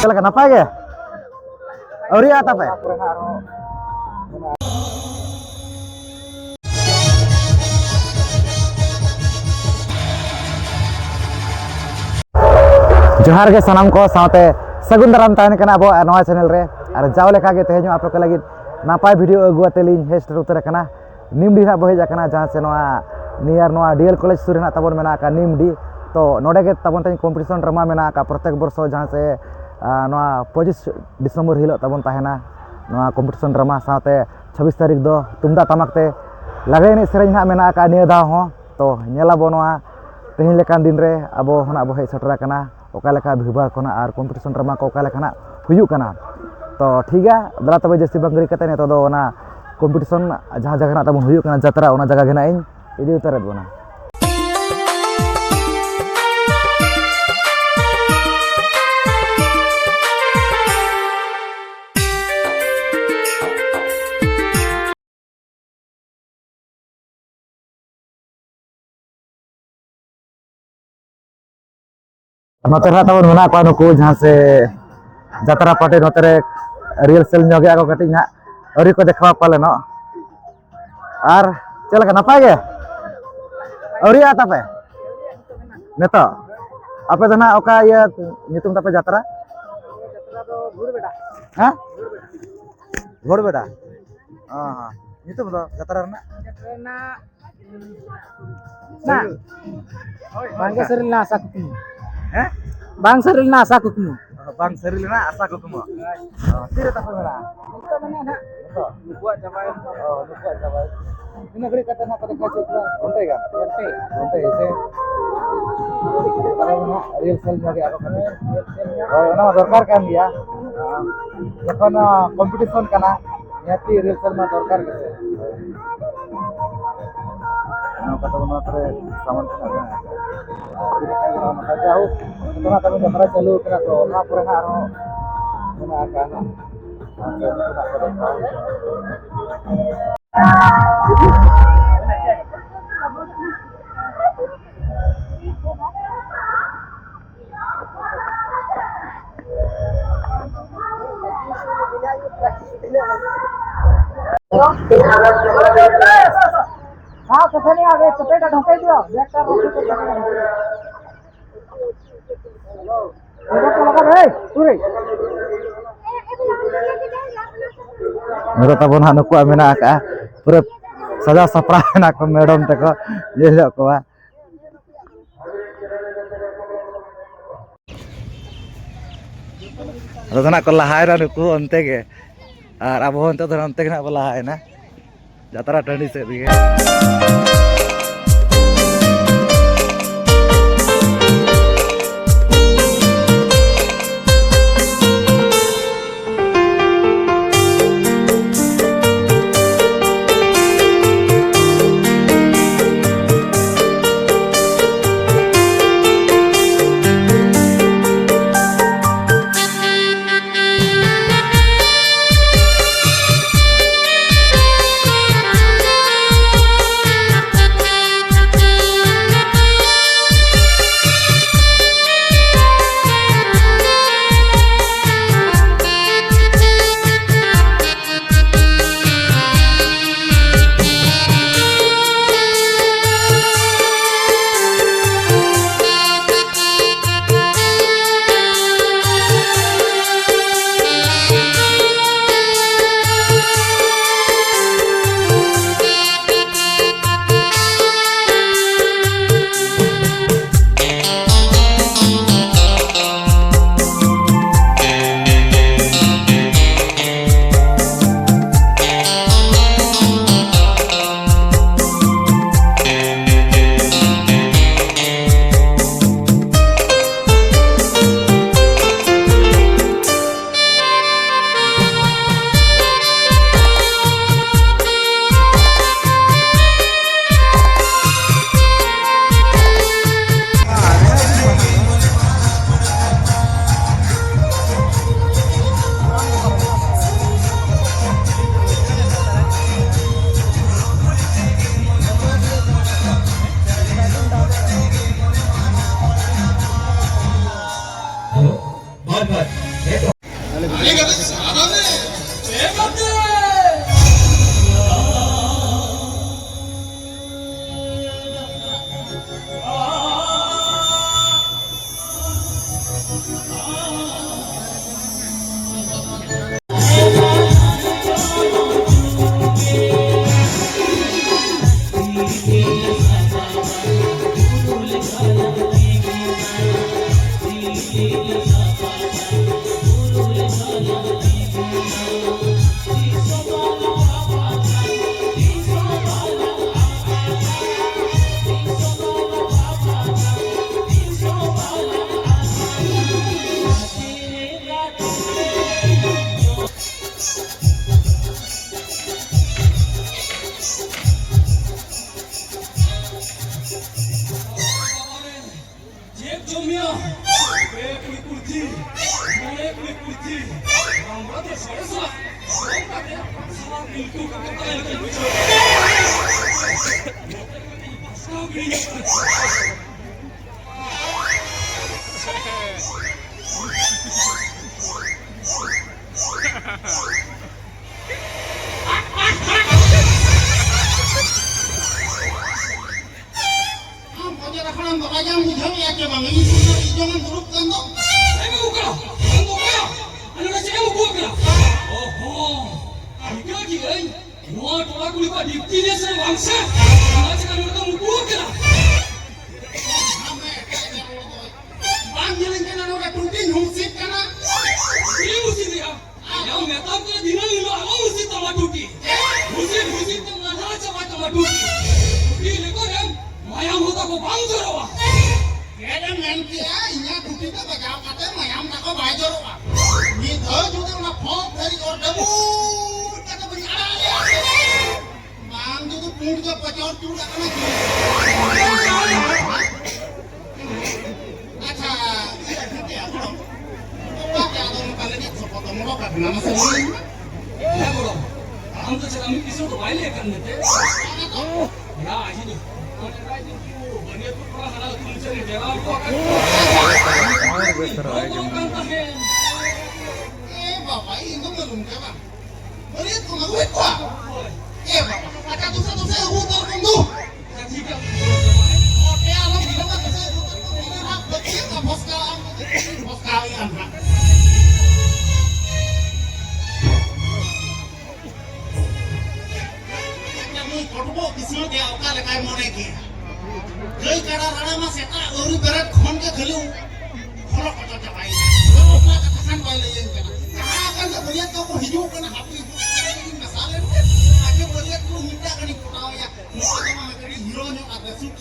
चल के नपाय गे अवरी आता पे जोहार के सनाम को साथे सगुन दाराम तहन कना अब नवा चैनल रे और जाव लेखा के तेहजो आप को लगी नापाय वीडियो अगुआते लिंग हेस्ट उतर कना निमडी ना बहेज कना जहां से नवा नियर नवा डीएल कॉलेज सुर ना तबन मेना का निमडी तो नोडे के तबन तन कंपटीशन ड्रामा मेना का प्रत्येक वर्ष जहां से नवा 25 दिसंबर हिलो तबन तहना नवा कंपटीशन ड्रामा साथे 26 तारीख दो तुमदा तमक ते लगे ने सेरें ना मेना का निया दा हो तो नेलाबो नवा तेहिन लेकान दिन रे अबो हना बो हे सटरा कना ओका लेका भिबार कोना और कंपटीशन ड्रामा को ओका लेका ना हुयु कना तो ठीक है दला तबे जस्ती बंगरी कते ने तो दो ना कंपटीशन जहां जगह ना तबन हुयु कना जतरा ओना जगह गेना इन इदी उतरत बना नोते ना तबन मेना को नुकु जहां से जतरा पाटे नोते रे रियल सेल जोगे आगो कटी ना अरी को देखवा पाले न और चल के नपाय गे अवरी आता पे नेतो आपे दना ओका ये नितुम तापे जतरा दो घोड़ बेटा हां घोड़ बेटा हां हां नितुम दो जतरा ना बांगे सरिल ना आशा कुकमु हैं बांग सरिल ना आशा कुकमु bang seril na asa ko kumo tira ta pera ito mana na lupa cabai lupa cabai ini gede kata na pada kacu pura ontai kan ontai ese kalau na real sel nyari apa kan na dorkar kan dia jekon competition kana nyati real sel ma dorkar gitu na kata na tare saman kana maka jauh itu na kami jatra चालू करा तो ना पर ना रो ना kana हां कथे नहीं आगे कथे का ढोके दियो बैक कर रोटी को मेरे तबन नुकु मेना का पूरा सजा सपरा ना को मैडम तक ये को रजना को लहाय ना नुकु अंते के और अब अंते तो अंते के ना लहाय ना जतरा टंडी से भी Jomia, kulit putih, kulit putih, rambut tersoresa, rambutnya salah itu kata yang terbicara. Yang bujang ya ke bang ini sudah jangan buruk kantor. Saya mau buka, kantor kaya, anak saya mau buka. Oh, jika kiai, semua orang kulit padi tidak saya bangsa, anak saya mereka mau buka. Bang jalan kan orang tuti nyusip kana. Ini musik dia, yang metam tu di mana lu awak musik tambah tuti, musik tambah raja tambah tuti. Tuti lekor yang mayam hoda ko bang jorowa. Kadang nanti inya tuti ta baga kate mayam ta ko bai jorowa. Ni tho jude na phok dari or dabu kata benyara. Bang jude pung ke pacor tuda kana. Acha, iya tuti apa? Apa ya dong kali ni sopo to mo ka nama sendiri. Ya bro, हम तो चला मैं किसी को भाई लेकर नहीं या ini बढ़िया तो थोड़ा हला तुमसे देवा को Bapak ini belum kapan? Beri itu nggak duit gua. Bapak, ada dosa hutang kamu. ठीक है Oke, alam bilang apa dosa hutang kamu? Ini hak betul nggak bos kalian hak. Kamu kodobo kisah dia oka lekai mau lagi. Gay kada rana mas eta uri berat khon ke khelu. Kholo kota jabai. Okla katakan baile yang kana. Akan tak melihat kau hidup kena api. Masalah aja melihat kau minta kan ikutau ya. Muka sama kali hero nya ada suk.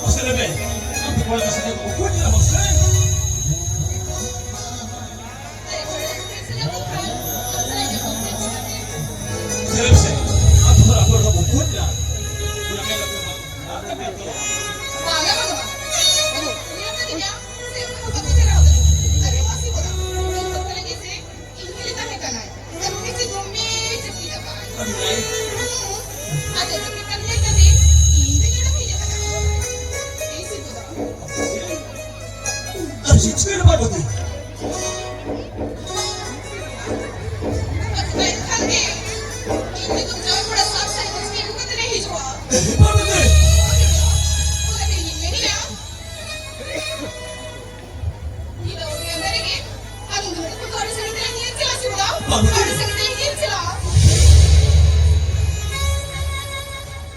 Kasi lebe, ang tuwal kasi ng bukod nila magsain. Lebe siya, ang tuwal ako ng bukod nila. Wala kayo lang yung kami ito. Ano na Ano siya? Sige na ba ito? Bakit eh?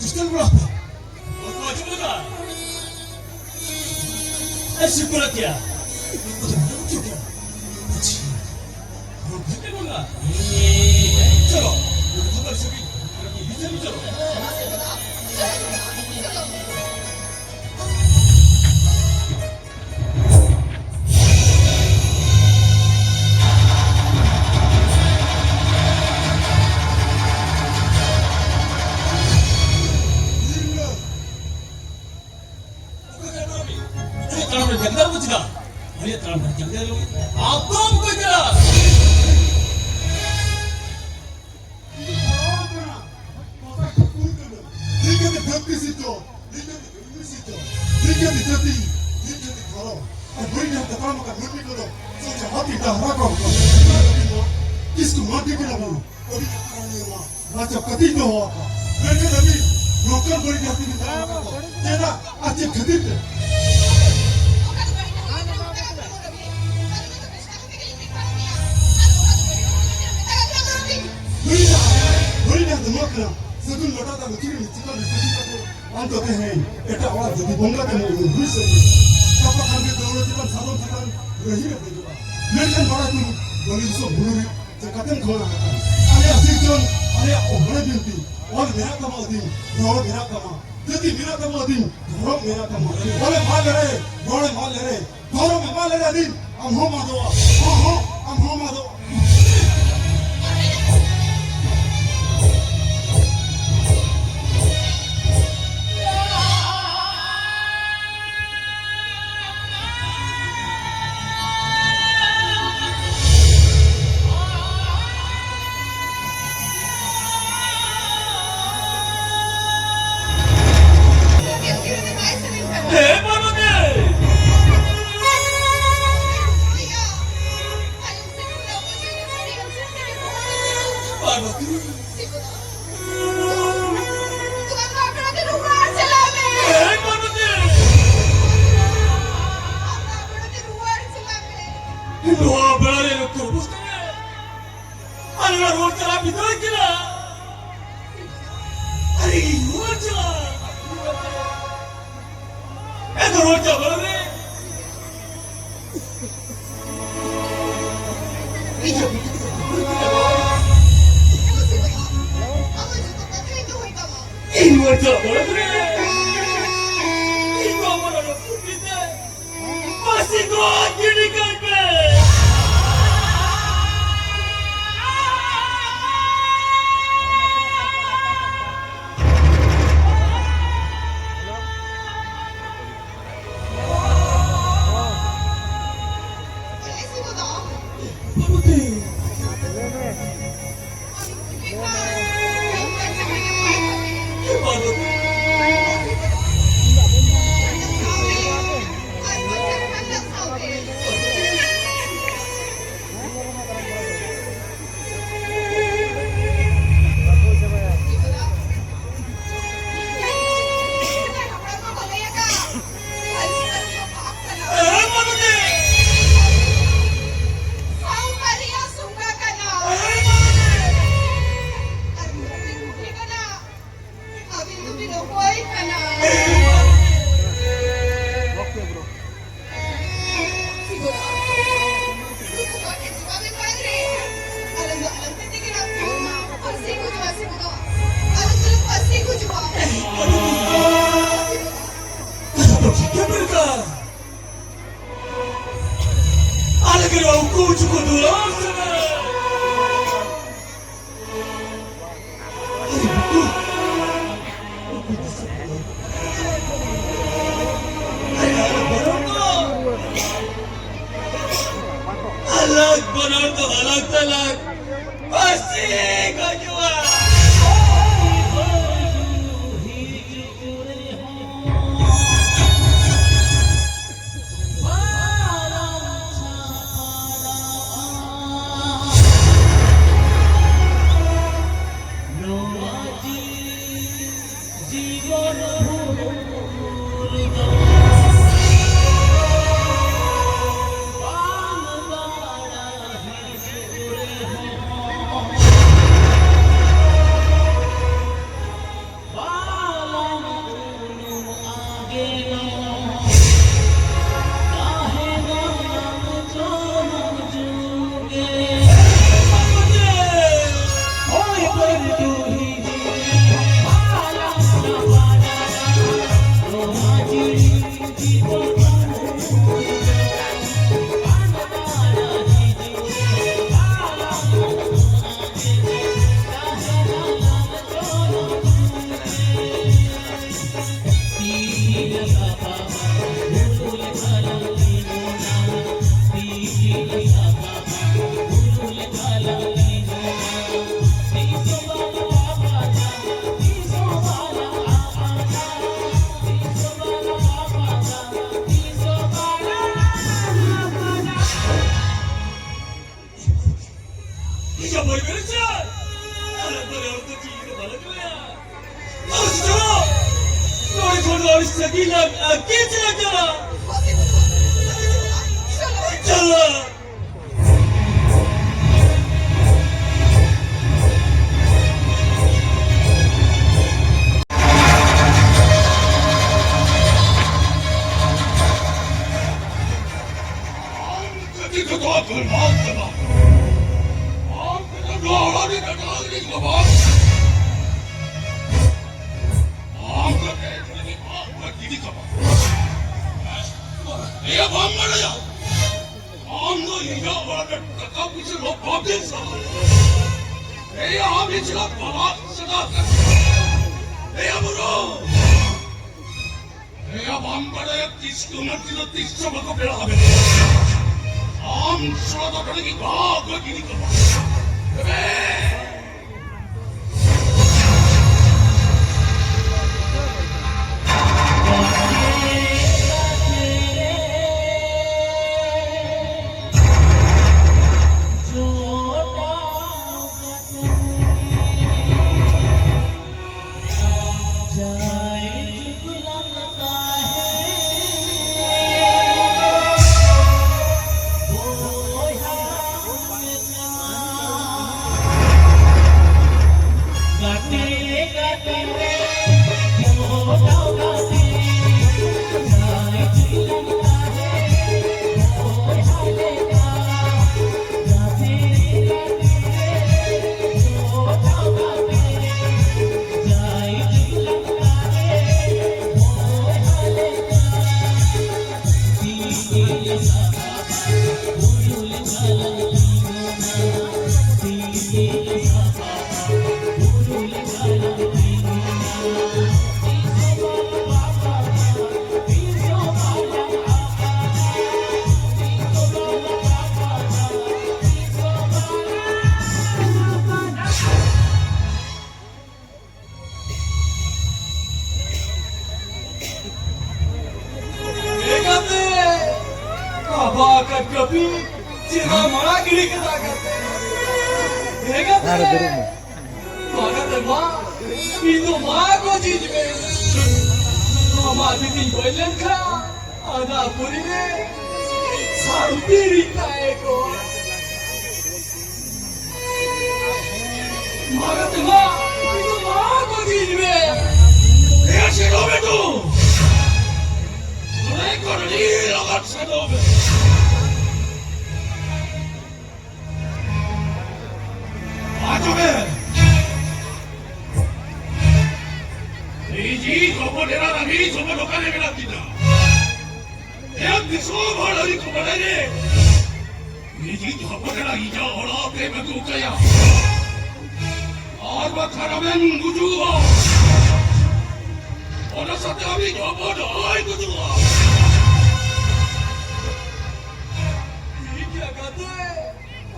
Gusto mo ba? Magpapagod mo na. Ay, sigurat ya. 그렇게 몰라. 저러. 가만 저기 이렇게 이태미처럼. 사람을 된다는 거지다. 우리의 사람을 된다는 거지. 아빠는 거지다. इसको माटी के नाम अभी राजा कति न हुआ मैंने अभी नौकर बड़ी जाति की तरह का तेरा अच्छे खरीद बड़ी ना दिमाग ना सगुन लटा था मुझे नहीं चिता नहीं चिता तो अंत होते हैं ऐसा आवाज जब बंगा के नहीं हुई से कपड़ा खाने दौड़े जीवन सालों जीवन रही है बेजुआ लेकिन बड़ा तुम बोली सो बुरी जगतन खोना है अरे असिजन अरे ओबड़े बिंती और मेरा कमा दिन रोड मेरा कमा जति मेरा कमा दिन रोड मेरा कमा बोले माल ले रहे रोड माल ले रहे दोनों में माल ले रहे दिन हम हो मादो हम हो मादो Alam 네가 뭘 그랬지? 너네 어떻게 이거 말해줘야? 너 진짜로? 너희 저도 어린 새끼랑 깨지락잖아. 있잖아.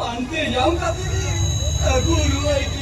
Ante yang kata ni, guru itu